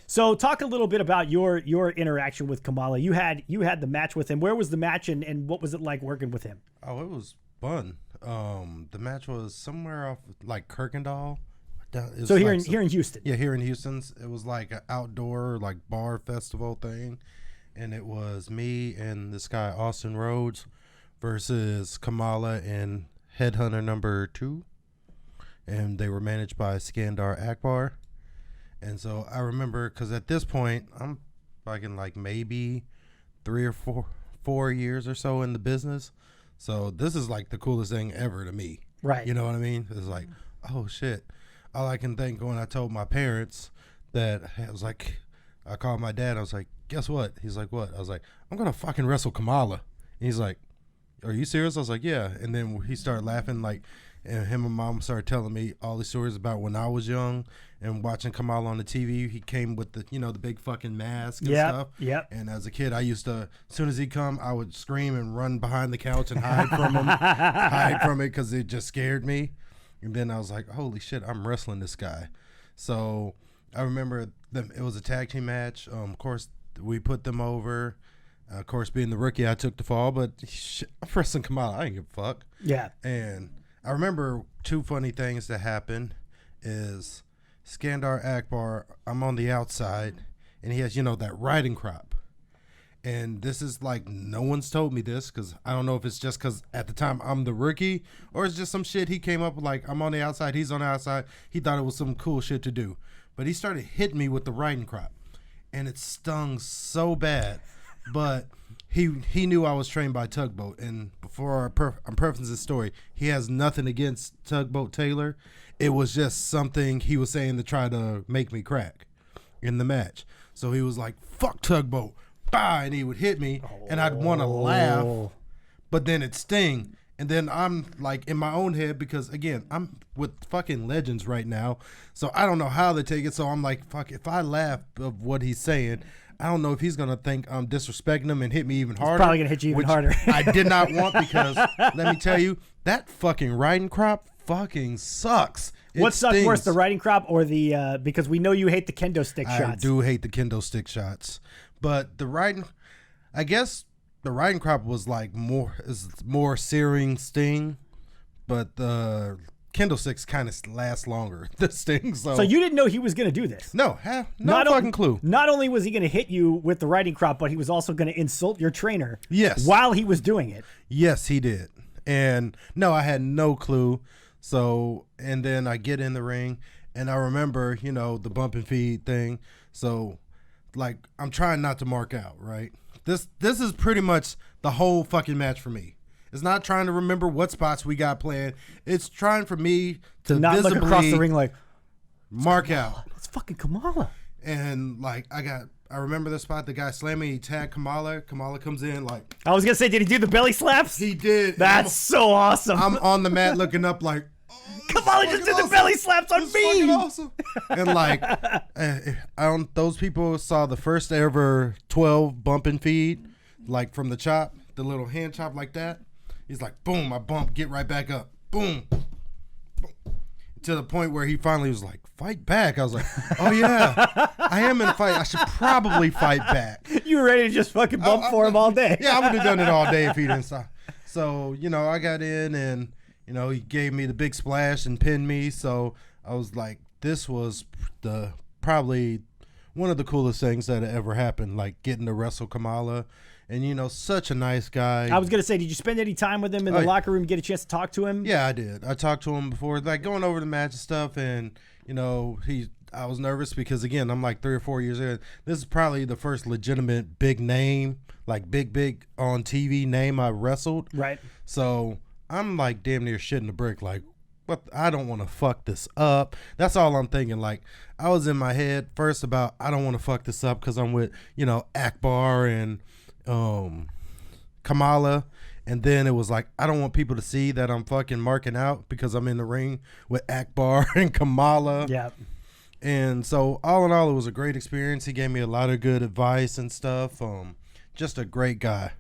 So talk a little bit about your interaction with Kamala. You had the match with him. Where was the match and what was it like working with him? Oh, it was fun. The match was somewhere off like Kirkendall. So here in Houston. Yeah, here in Houston. It was like an outdoor like bar festival thing. And it was me and this guy Austin Rhodes versus Kamala and Headhunter number 2. And they were managed by Skandar Akbar. And so I remember, because at this point, I'm fucking like maybe 3 or 4 years or so in the business. So this is like the coolest thing ever to me. Right. You know what I mean? It's like, oh shit. All I can think when I told my parents that, I was like, I called my dad. I was like, guess what? He's like, what? I was like, I'm going to fucking wrestle Kamala. And he's like, are you serious? I was like, yeah. And then he started laughing, like, and him and mom started telling me all these stories about when I was young and watching Kamala on the TV. He came with the, the big fucking mask and stuff. Yep. And as a kid, I used to, as soon as he'd come, I would scream and run behind the couch and hide from him, hide from it because it just scared me. And then I was like, holy shit, I'm wrestling this guy. So I remember it was a tag team match. Of course, we put them over. Of course, being the rookie, I took the fall, but shit, I'm wrestling Kamala. I ain't give a fuck. Yeah. And I remember 2 funny things that happened is Skandar Akbar, I'm on the outside, and he has, that riding crop. And this is like, no one's told me this, because I don't know if it's just because at the time I'm the rookie, or it's just some shit he came up with, like, I'm on the outside, he's on the outside. He thought it was some cool shit to do. But he started hitting me with the riding crop, and it stung so bad. But he knew I was trained by Tugboat, and before I'm prefacing this story, he has nothing against Tugboat Taylor. It was just something he was saying to try to make me crack in the match. So he was like, fuck Tugboat, bah, and he would hit me, and I'd want to laugh, but then it'd sting. And then I'm like in my own head, because again, I'm with fucking legends right now, so I don't know how they take it. So I'm like, fuck, if I laugh of what he's saying, I don't know if he's going to think I'm disrespecting him and hit me even harder. He's probably going to hit you even harder. I did not want, because let me tell you, that fucking riding crop fucking sucks. What sucks worse, the riding crop or the, because we know you hate the kendo stick shots. I do hate the kendo stick shots. But I guess the riding crop was like more searing sting, but the kendo sticks kind of last longer, the sting. So you didn't know he was going to do this? No, no fucking clue. Not only was he going to hit you with the riding crop, but he was also going to insult your trainer. Yes. While he was doing it. Yes, he did. And no, I had no clue. So, and then I get in the ring, and I remember, the bump and feed thing. So, like, I'm trying not to mark out, right? This is pretty much the whole fucking match for me. It's not trying to remember what spots we got planned. It's trying for me to not visibly look across the ring like, mark out. It's fucking Kamala. And like I remember the spot, the guy slammed me, he tagged Kamala. Kamala comes in like, I was gonna say, did he do the belly slaps? He did. That's so awesome. I'm on the mat looking up like, Kamala just did the belly slaps on me. Awesome. And like, those people saw the first ever 12 bump and feed, like from the chop, the little hand chop like that. He's like, boom, I bump, get right back up. Boom. Boom. To the point where he finally was like, fight back. I was like, oh yeah, I am in a fight. I should probably fight back. You were ready to just fucking bump for him all day. Yeah, I would have done it all day if he didn't stop. So, I got in and, he gave me the big splash and pinned me. So I was like, this was probably one of the coolest things that ever happened, like getting to wrestle Kamala. And, such a nice guy. I was going to say, did you spend any time with him in the locker room, get a chance to talk to him? Yeah, I did. I talked to him before, like going over the match and stuff. And, I was nervous because, again, I'm like 3 or 4 years in. This is probably the first legitimate big name, like big on TV name I wrestled. Right. So I'm like damn near shitting the brick. Like, what? I don't want to fuck this up. That's all I'm thinking. Like, I was in my head first about, I don't want to fuck this up because I'm with, Akbar and Kamala, and then it was like, I don't want people to see that I'm fucking marking out because I'm in the ring with Akbar and Kamala. Yeah. And so all in all, it was a great experience. He gave me a lot of good advice and stuff. Just a great guy.